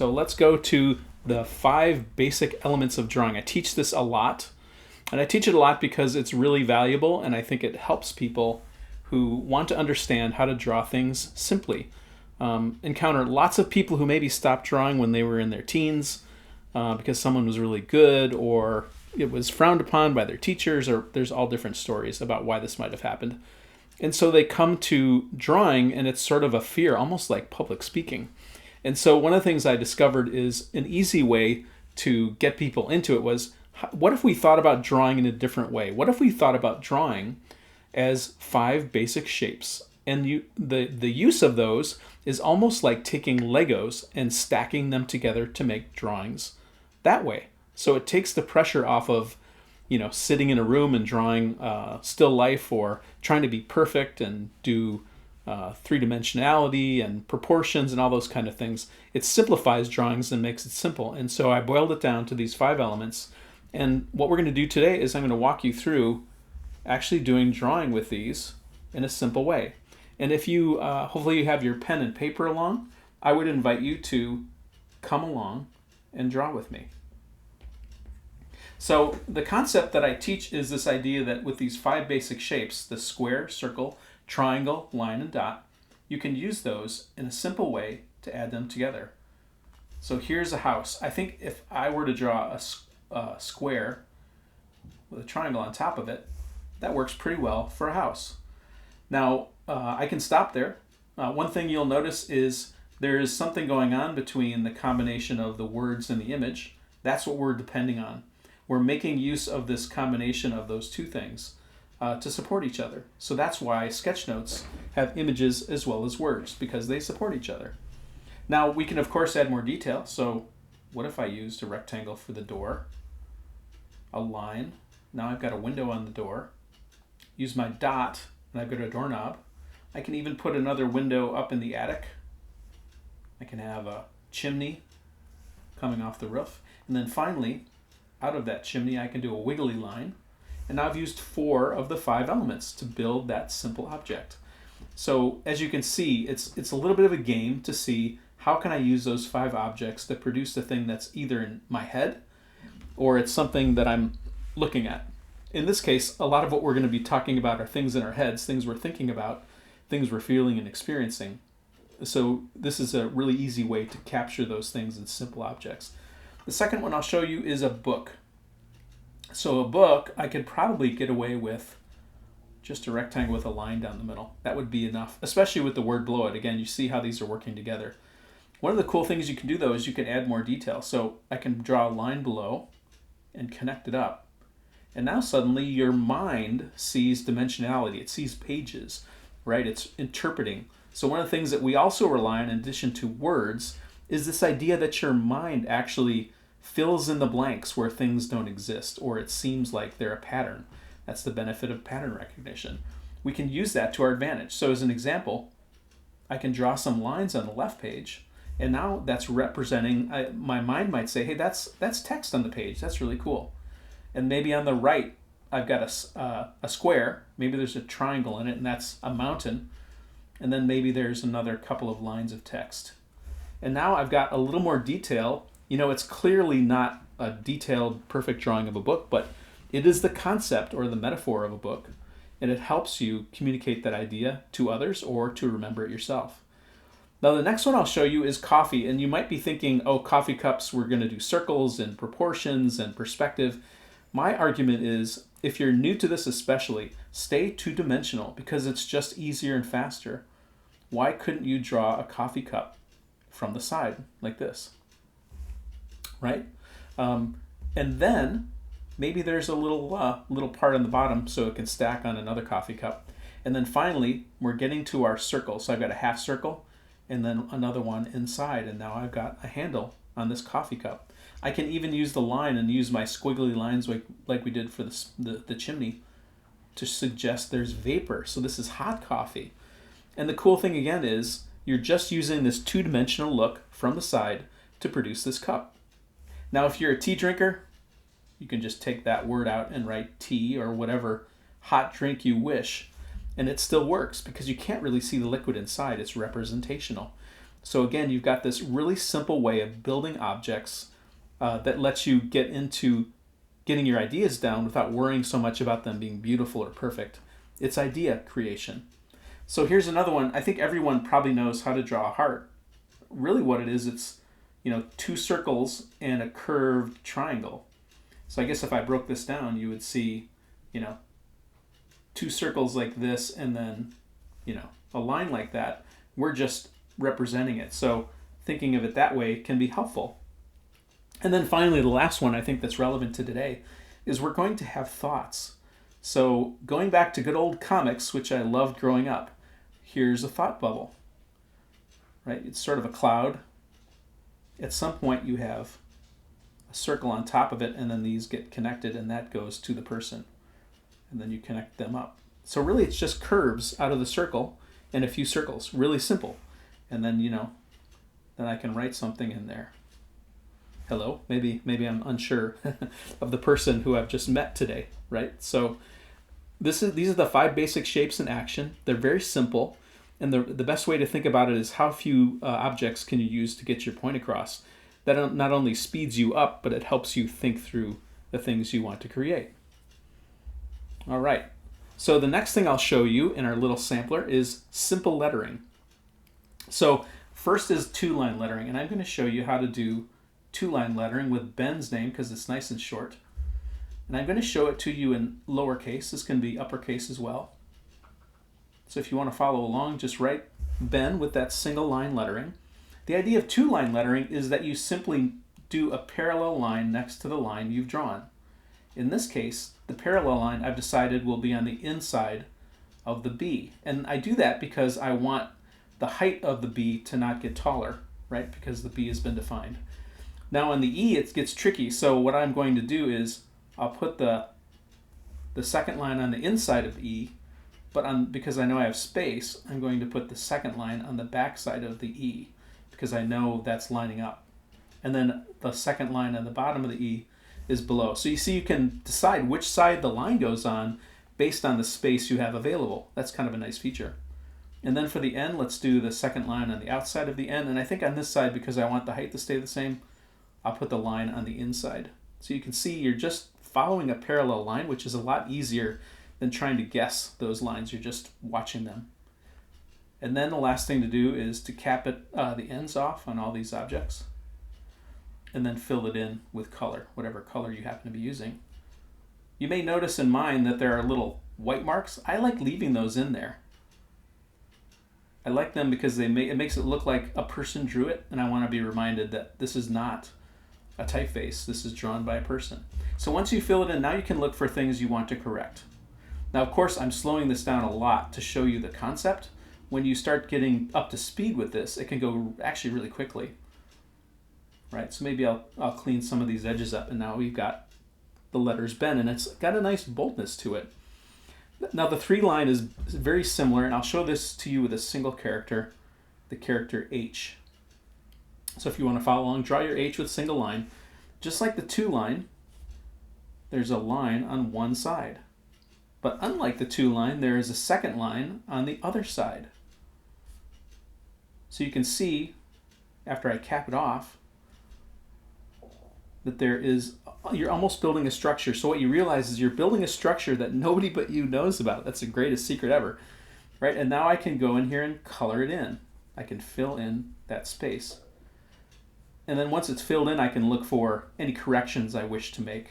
So let's go to the 5 basic elements of drawing. I teach this a lot, and I teach it a lot because it's really valuable, and I think it helps people who want to understand how to draw things simply. Encounter lots of people who maybe stopped drawing when they were in their teens because someone was really good, or it was frowned upon by their teachers, or there's all different stories about why this might have happened. And so they come to drawing, and it's sort of a fear, almost like public speaking. And so one of the things I discovered is an easy way to get people into it was, what if we thought about drawing in a different way? What if we thought about drawing as 5 basic shapes? And the use of those is almost like taking Legos and stacking them together to make drawings that way. So it takes the pressure off of, sitting in a room and drawing still life, or trying to be perfect and do three-dimensionality and proportions and all those kind of things. It simplifies drawings and makes it simple. And so I boiled it down to these 5 elements. And what we're going to do today is I'm going to walk you through actually doing drawing with these in a simple way. And if you, hopefully you have your pen and paper along, I would invite you to come along and draw with me. So the concept that I teach is this idea that with these 5 basic shapes, the square, circle, triangle, line, and dot, you can use those in a simple way to add them together. So here's a house. I think if I were to draw a square with a triangle on top of it, that works pretty well for a house. Now, I can stop there. One thing you'll notice is there is something going on between the combination of the words and the image. That's what we're depending on. We're making use of this combination of those two things to support each other. So that's why sketchnotes have images as well as words, because they support each other. Now, we can, of course, add more detail. So what if I used a rectangle for the door, a line? Now I've got a window on the door. Use my dot, and I've got a doorknob. I can even put another window up in the attic. I can have a chimney coming off the roof. And then finally, out of that chimney, I can do a wiggly line. And now I've used 4 of the 5 elements to build that simple object. So as you can see, it's a little bit of a game to see how can I use those 5 objects to produce the thing that's either in my head or it's something that I'm looking at. In this case, a lot of what we're going to be talking about are things in our heads, things we're thinking about, things we're feeling and experiencing. So this is a really easy way to capture those things in simple objects. The second one I'll show you is a book. So a book, I could probably get away with just a rectangle with a line down the middle. That would be enough, especially with the word below it. Again, you see how these are working together. One of the cool things you can do, though, is you can add more detail. So I can draw a line below and connect it up. And now suddenly your mind sees dimensionality. It sees pages, right? It's interpreting. So one of the things that we also rely on in addition to words is this idea that your mind actually fills in the blanks where things don't exist, or it seems like they're a pattern. That's the benefit of pattern recognition. We can use that to our advantage. So as an example, I can draw some lines on the left page, and now that's representing, my mind might say, hey, that's text on the page. That's really cool. And maybe on the right, I've got a square. Maybe there's a triangle in it, and that's a mountain. And then maybe there's another couple of lines of text. And now I've got a little more detail. It's clearly not a detailed, perfect drawing of a book, but it is the concept or the metaphor of a book, and it helps you communicate that idea to others or to remember it yourself. Now, the next one I'll show you is coffee, and you might be thinking, oh, coffee cups, we're going to do circles and proportions and perspective. My argument is, if you're new to this especially, stay 2-dimensional because it's just easier and faster. Why couldn't you draw a coffee cup from the side like this? Right? And then maybe there's a little part on the bottom so it can stack on another coffee cup. And then finally, we're getting to our circle. So I've got a half circle and then another one inside. And now I've got a handle on this coffee cup. I can even use the line and use my squiggly lines like we did for the chimney to suggest there's vapor. So this is hot coffee. And the cool thing again is you're just using this 2-dimensional look from the side to produce this cup. Now, if you're a tea drinker, you can just take that word out and write tea or whatever hot drink you wish, and it still works because you can't really see the liquid inside. It's representational. So again, you've got this really simple way of building objects that lets you get into getting your ideas down without worrying so much about them being beautiful or perfect. It's idea creation. So here's another one. I think everyone probably knows how to draw a heart. Really what it is, it's, you know, two circles and a curved triangle. So I guess if I broke this down, you would see, you know, two circles like this and then, you know, a line like that. We're just representing it. So thinking of it that way can be helpful. And then finally, the last one I think that's relevant to today is we're going to have thoughts. So going back to good old comics, which I loved growing up, here's a thought bubble, right? It's sort of a cloud. At some point you have a circle on top of it, and then these get connected, and that goes to the person. And then you connect them up. So really it's just curves out of the circle and a few circles. Really simple. And then, you know, then I can write something in there. Hello, maybe I'm unsure of the person who I've just met today, right? So these are the 5 basic shapes in action. They're very simple, and the best way to think about it is how few objects can you use to get your point across. That not only speeds you up, but it helps you think through the things you want to create. All right, so the next thing I'll show you in our little sampler is simple lettering. So first is 2-line lettering, and I'm going to show you how to do 2-line lettering with Ben's name because it's nice and short. And I'm going to show it to you in lowercase. This can be uppercase as well. So if you want to follow along, just write Ben with that single line lettering. The idea of 2-line lettering is that you simply do a parallel line next to the line you've drawn. In this case, the parallel line I've decided will be on the inside of the B. And I do that because I want the height of the B to not get taller, right? Because the B has been defined. Now on the E, it gets tricky. So what I'm going to do is I'll put the second line on the inside of E, but because I know I have space, I'm going to put the second line on the back side of the E because I know that's lining up. And then the second line on the bottom of the E is below. So you see you can decide which side the line goes on based on the space you have available. That's kind of a nice feature. And then for the N, let's do the second line on the outside of the N. And I think on this side, because I want the height to stay the same, I'll put the line on the inside. So you can see you're just following a parallel line, which is a lot easier than trying to guess those lines. You're just watching them. And then the last thing to do is to cap it, the ends off on all these objects, and then fill it in with color, whatever color you happen to be using. You may notice in mine that there are little white marks. I like leaving those in there. I like them because it makes it look like a person drew it, and I want to be reminded that this is not a typeface. This is drawn by a person. So once you fill it in, now you can look for things you want to correct. Now, of course, I'm slowing this down a lot to show you the concept. When you start getting up to speed with this, it can go actually really quickly. Right, so maybe I'll clean some of these edges up, and now we've got the letters Ben, and it's got a nice boldness to it. Now the 3-line is very similar, and I'll show this to you with a single character, the character H. So if you want to follow along, draw your H with single line. Just like the 2-line, there's a line on one side. But unlike the 2-line, there is a second line on the other side. So you can see, after I cap it off, that you're almost building a structure. So what you realize is you're building a structure that nobody but you knows about. That's the greatest secret ever, right? And now I can go in here and color it in. I can fill in that space. And then once it's filled in, I can look for any corrections I wish to make,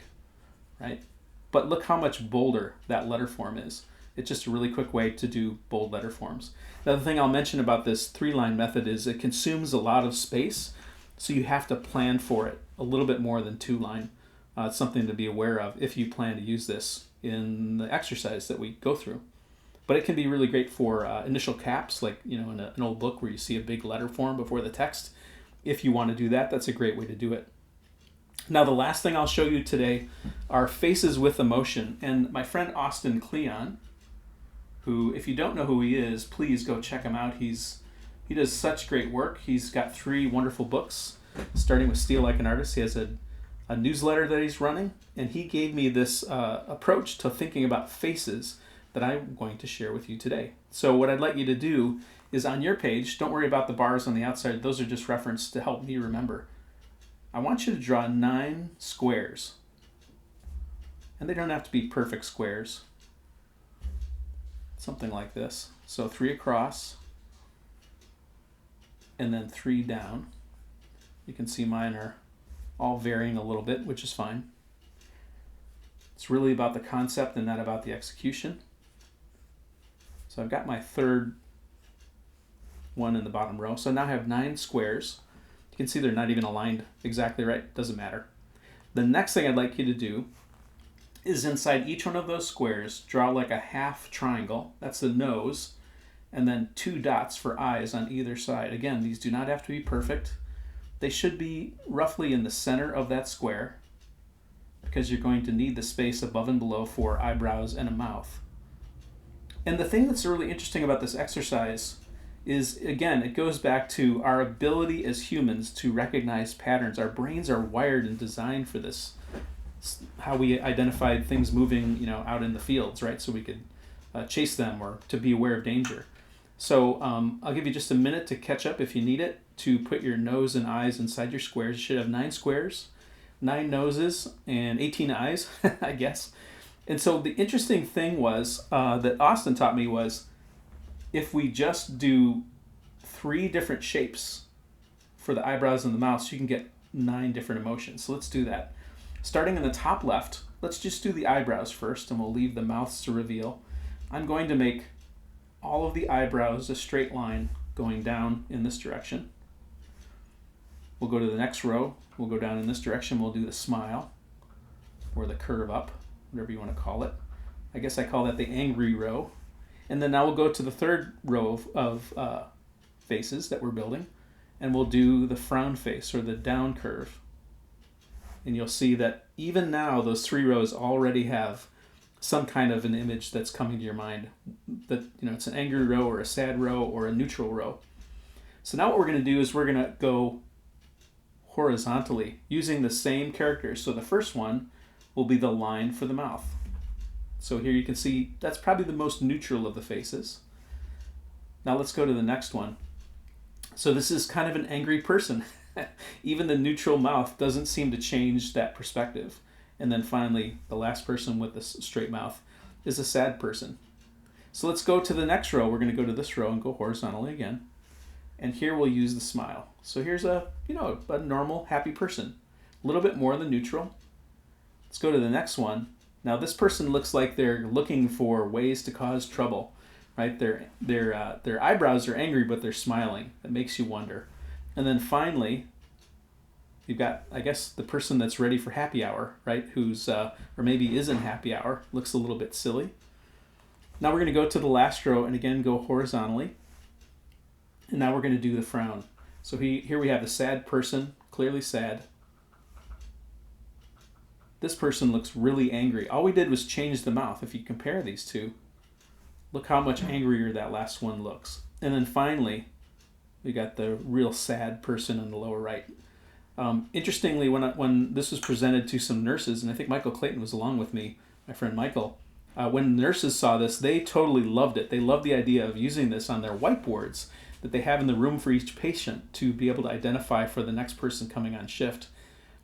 right? But look how much bolder that letter form is. It's just a really quick way to do bold letter forms. Now the thing I'll mention about this 3-line method is it consumes a lot of space, so you have to plan for it a little bit more than 2-line. It's something to be aware of if you plan to use this in the exercise that we go through. But it can be really great for initial caps, like in an old book where you see a big letter form before the text. If you want to do that, that's a great way to do it. Now the last thing I'll show you today are faces with emotion. And my friend Austin Kleon, who, if you don't know who he is, please go check him out. He does such great work. He's got 3 wonderful books, starting with Steal Like an Artist. He has a newsletter that he's running, and he gave me this approach to thinking about faces that I'm going to share with you today. So what I'd like you to do is on your page. Don't worry about the bars on the outside. Those are just referenced to help me remember. I want you to draw 9 squares. And they don't have to be perfect squares. Something like this. So 3 across, and then 3 down. You can see mine are all varying a little bit, which is fine. It's really about the concept and not about the execution. So I've got my third one in the bottom row. So now I have 9 squares. You can see they're not even aligned exactly right. Doesn't matter. The next thing I'd like you to do is inside each one of those squares, draw like a half triangle. That's the nose. And then 2 dots for eyes on either side. Again, these do not have to be perfect. They should be roughly in the center of that square because you're going to need the space above and below for eyebrows and a mouth. And the thing that's really interesting about this exercise is, again, it goes back to our ability as humans to recognize patterns. Our brains are wired and designed for this. How we identified things moving, out in the fields, right? So we could chase them or to be aware of danger. So I'll give you just a minute to catch up if you need it, to put your nose and eyes inside your squares. You should have 9 squares, 9 noses, and 18 eyes, I guess. And so the interesting thing was that Austin taught me was if we just do 3 different shapes for the eyebrows and the mouth, so you can get 9 different emotions. So let's do that. Starting in the top left, let's just do the eyebrows first, and we'll leave the mouths to reveal. I'm going to make all of the eyebrows a straight line going down in this direction. We'll go to the next row. We'll go down in this direction. We'll do the smile, or the curve up, whatever you want to call it. I guess I call that the angry row. And then now we'll go to the third row of faces that we're building, and we'll do the frown face, or the down curve. And you'll see that even now those 3 rows already have some kind of an image that's coming to your mind. That it's an angry row or a sad row or a neutral row. So now what we're going to do is we're going to go horizontally using the same characters. So the first one will be the line for the mouth. So here you can see that's probably the most neutral of the faces. Now let's go to the next one. So this is kind of an angry person. Even the neutral mouth doesn't seem to change that perspective. And then finally, the last person with the straight mouth is a sad person. So let's go to the next row. We're going to go to this row and go horizontally again. And here we'll use the smile. So here's a normal, happy person. A little bit more than neutral. Let's go to the next one. Now this person looks like they're looking for ways to cause trouble, right? Their eyebrows are angry, but they're smiling. That makes you wonder. And then finally, you've got, I guess, the person that's ready for happy hour, right? Who's, or maybe is in happy hour, looks a little bit silly. Now we're going to go to the last row and again go horizontally. And now we're going to do the frown. So here we have the sad person, clearly sad. This person looks really angry. All we did was change the mouth. If you compare these two, look how much angrier that last one looks. And then finally, we got the real sad person in the lower right. Interestingly, when this was presented to some nurses, and I think Michael Clayton was along with me, my friend Michael, when nurses saw this, they totally loved it. They loved the idea of using this on their whiteboards that they have in the room for each patient to be able to identify for the next person coming on shift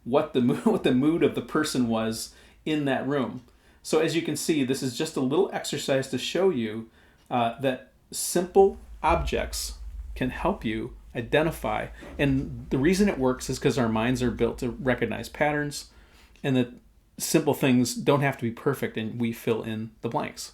what the mood of the person was in that room. So as you can see, this is just a little exercise to show you that simple objects can help you identify. And the reason it works is because our minds are built to recognize patterns, and that simple things don't have to be perfect, and we fill in the blanks.